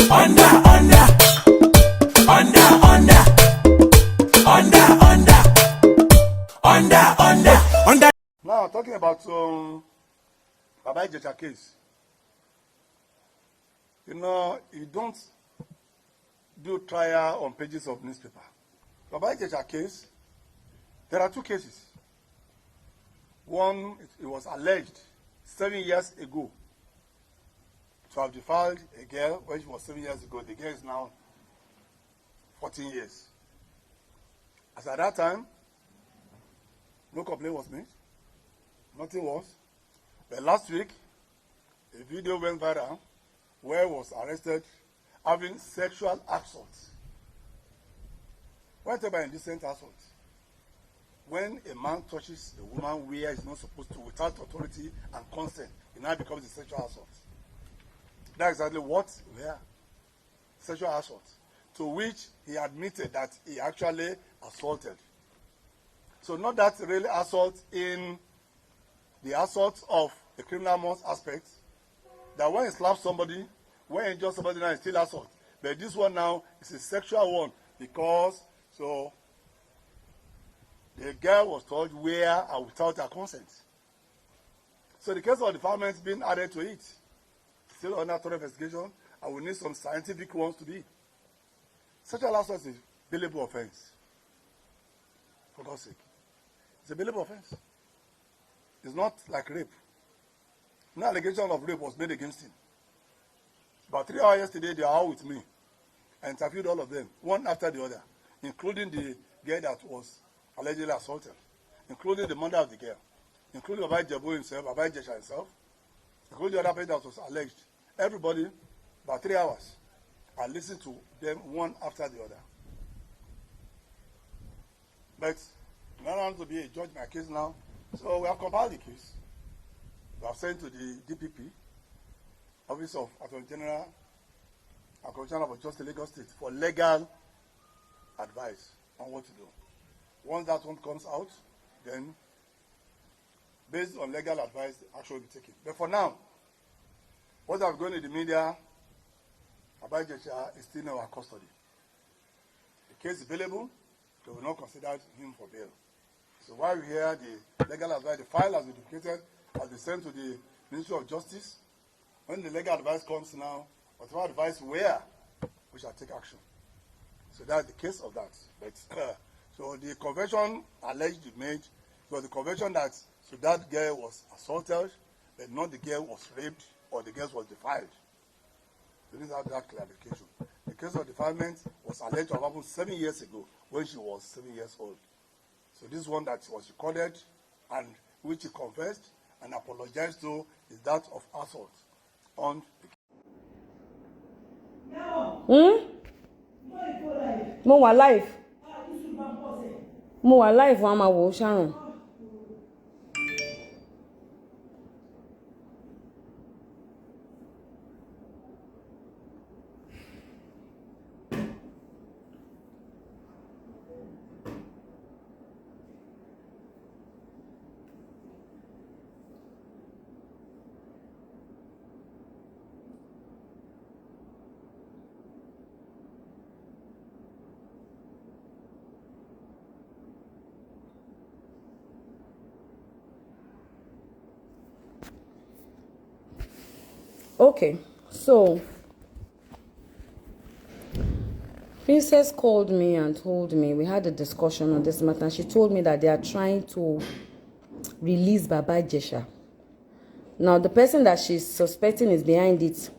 Now, talking about Baba Ijesha case. You know, you don't do trial on pages of newspaper. Baba Ijesha case, there are two cases. One, it was alleged 7 years ago to have defiled a girl when she was 7 years ago. The girl is now 14 years. As at that time, no complaint was made. Nothing was. But last week, a video went viral where he was arrested having sexual assault. What about indecent assault? When a man touches a woman where he's not supposed to, without authority and consent, it now becomes a sexual assault. That's exactly what we are. Sexual assault. To which he admitted that he actually assaulted. So not that really assault in the assault of the criminal morals aspect, that when he slaps somebody, when he injures somebody, now it's still assault. But this one now is a sexual one because so the girl was told where and without her consent. So the case of defilement being added to it, still under thorough investigation, and we need some scientific ones to be. Sexual assault is a bailable offense. For God's sake. It's a bailable offense. It's not like rape. No allegation of rape was made against him. About 3 hours yesterday, they are all with me. I interviewed all of them, one after the other, including the girl that was allegedly assaulted, including the mother of the girl, including Baba Ijesha himself, Baba Ijesha himself, including the other person that was alleged. Everybody, about 3 hours, I listened to them one after the other. But I don't want to be a judge in my case now. So we have compiled the case. We have sent to the DPP, Office of Attorney General and Commissioner of Justice, Lagos State, for legal advice on what to do. Once that one comes out, then based on legal advice, action will be taken. But for now, what I've gone in the media, Baba Ijesha is still in our custody. The case is available, they will not consider him for bail. So while we hear the legal advice, the file has been duplicated, has been sent to the Ministry of Justice. When the legal advice comes now, whatever advice where, we shall take action. So that's the case of that. But so the convention alleged made was the convention that so that girl was assaulted, but not the girl was raped or the girl was defiled. We need to have that clarification. The case of defilement was alleged to have happened 7 years ago when she was 7 years old. So this one that was recorded and which he confessed and apologized to is that of assault on the Mo wà live. Mo wà live wa ma wo Sharon. Okay, so Princess called me and told me, we had a discussion on this matter. She told me that they are trying to release Baba Ijesha. Now, the person that she's suspecting is behind it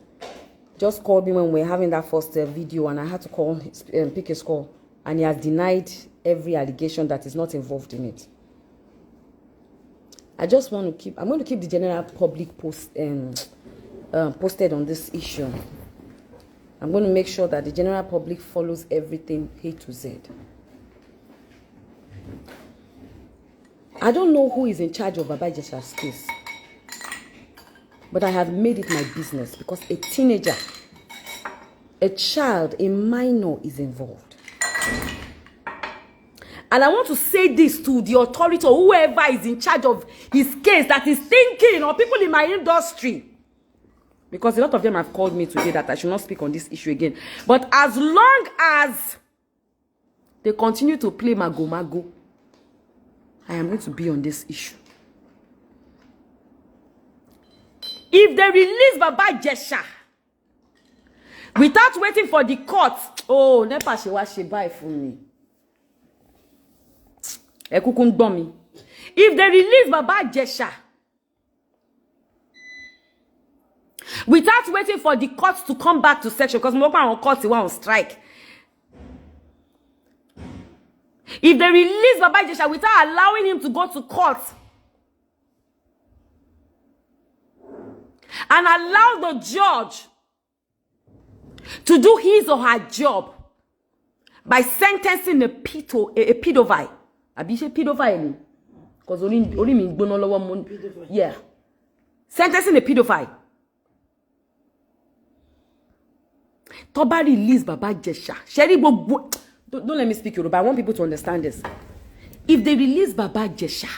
just called me when we were having that first video, and I had to call pick his call, and he has denied every allegation that is not involved in it. I just want to I'm going to keep the general public posted on this issue. I'm going to make sure that the general public follows everything A to Z. I don't know who is in charge of Baba Ijesha's case, but I have made it my business because a teenager, a child, a minor is involved. And I want to say this to the authority or whoever is in charge of his case that is thinking, or people in my industry. Because a lot of them have called me today that I should not speak on this issue again. But as long as they continue to play mago, I am going to be on this issue. If they release Baba Ijesha without waiting for the court, oh, nepa she wa she buy for me. If they release Baba Ijesha without waiting for the court to come back to section, because more on court on strike. If they release Baba Ijesha without allowing him to go to court and allow the judge to do his or her job by sentencing a pedophile. Abishe pedophile. Because only me yeah. Sentencing a pedophile. Toba release Baba Ijesha. Don't let me speak Yoruba. I want people to understand this. If they release Baba Ijesha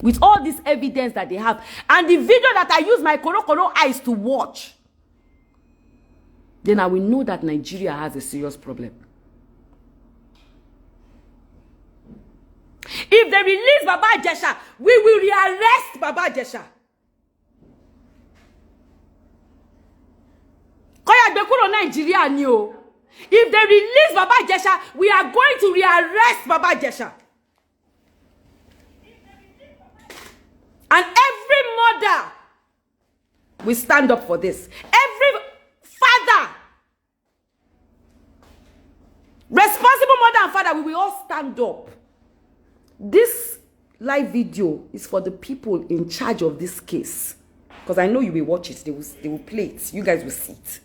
with all this evidence that they have, and the video that I use my koro eyes to watch, then I will know that Nigeria has a serious problem. If they release Baba Ijesha, we will rearrest Baba Ijesha. Nigeria knew. If they release Baba Ijesha, we are going to rearrest Baba Ijesha. And every mother will stand up for this. Every father, responsible mother and father, we will all stand up. This live video is for the people in charge of this case. Because I know you will watch it. They will play it. You guys will see it.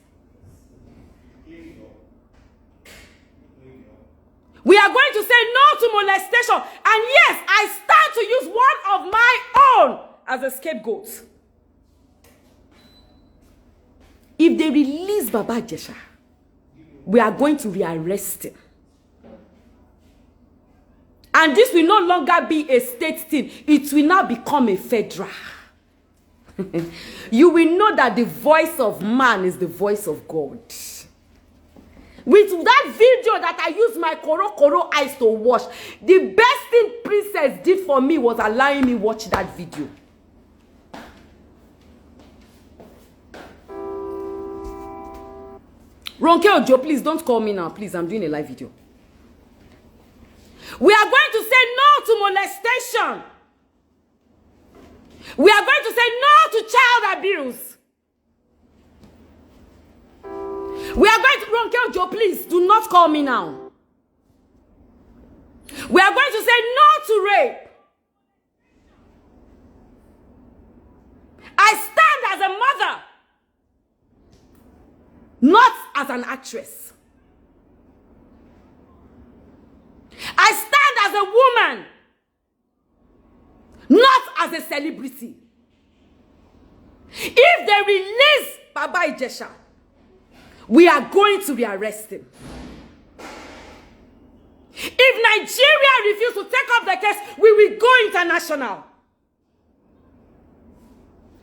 We are going to say no to molestation. And yes, I stand to use one of my own as a scapegoat. If they release Baba Ijesha, we are going to rearrest him. And this will no longer be a state thing. It will now become a federal. You will know that the voice of man is the voice of God. With that video that I used my koro eyes to watch, the best thing Princess did for me was allowing me watch that video. Ronke Ojo, please don't call me now. Please, I'm doing a live video. We are going to say no to molestation. We are going to say no to child abuse. We are going to, Ronke Ojo, please, do not call me now. We are going to say no to rape. I stand as a mother, not as an actress. I stand as a woman, not as a celebrity. If they release Baba Ijesha, we are going to rearrest him. If Nigeria refuses to take up the case, we will go international.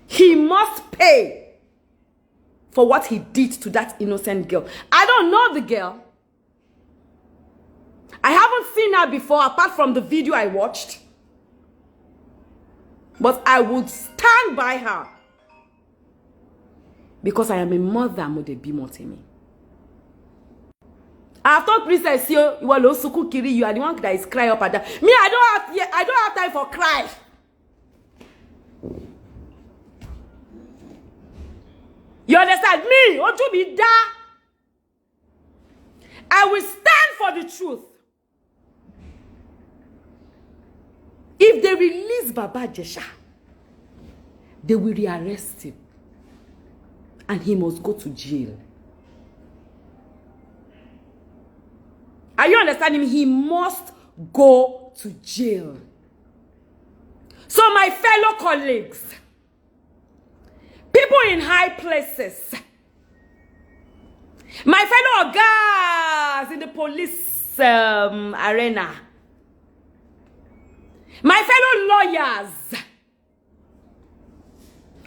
He must pay for what he did to that innocent girl. I don't know the girl. I haven't seen her before apart from the video I watched. But I would stand by her. Because I am a mother, I have told Princess, you are the one that is crying up and down. Me, I don't have time for cry. You understand me? I will stand for the truth. If they release Baba Ijesha, they will rearrest him. And he must go to jail. Are you understanding me? He must go to jail. So my fellow colleagues, people in high places, my fellow guys in the police arena, my fellow lawyers,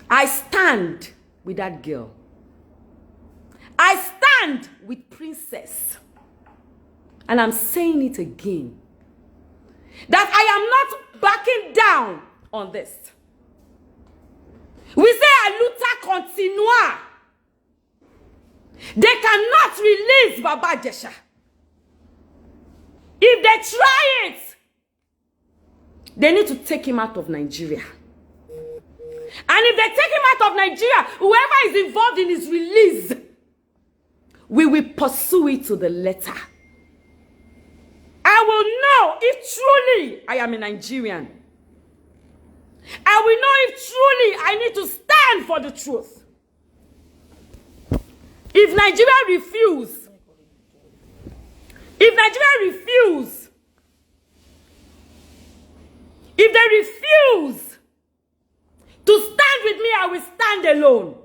I stand with that girl. I stand with Princess. And I'm saying it again. That I am not backing down on this. We say a luta continua. They cannot release Baba Ijesha. If they try it, they need to take him out of Nigeria. And if they take him out of Nigeria, whoever is involved in his release, we will pursue it to the letter. I will know if truly I am a Nigerian. I will know if truly I need to stand for the truth. If Nigeria refuse, if they refuse to stand with me, I will stand alone.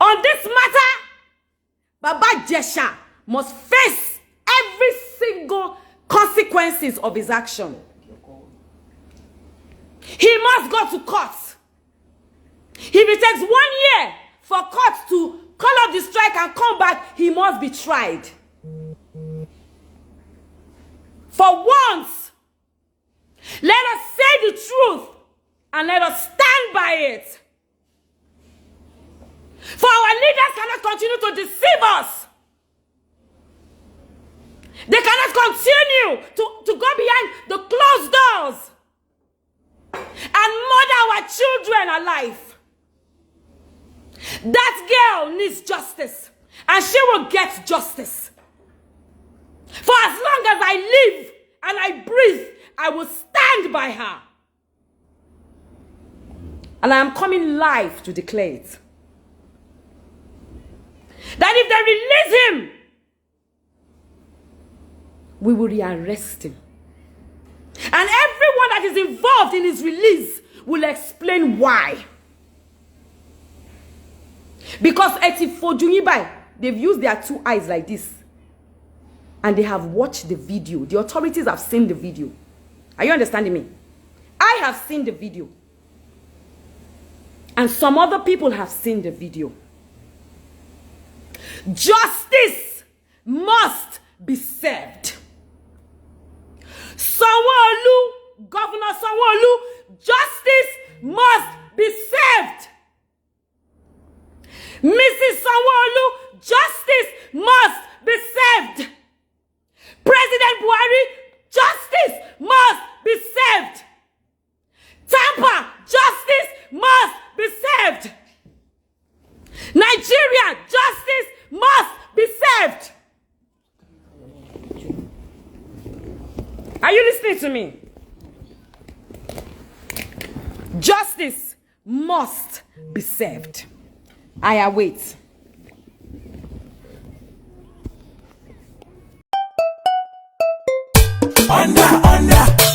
On this matter, Baba Ijesha must face every single consequences of his action. He must go to court. If it takes 1 year for court to call off the strike and come back, he must be tried. For once, let us say the truth and let us stand by it. For our leaders cannot continue to deceive us. They cannot continue to go behind the closed doors and murder our children alive. That girl needs justice, and she will get justice. For as long as I live and I breathe, I will stand by her. And I am coming live to declare it. That if they release him, we will rearrest him. And everyone that is involved in his release will explain why. Because they've used their 2 eyes like this. And they have watched the video. The authorities have seen the video. Are you understanding me? I have seen the video. And some other people have seen the video. Justice must be served. Sanwo-Olu, Governor Sanwo-Olu, justice must be served. Mrs. Sanwo-Olu, justice must be served. President Buhari, justice must be served. Tampa, justice must be served. Nigeria, justice must be served. Are you listening to me? Justice must be served. I await. Under.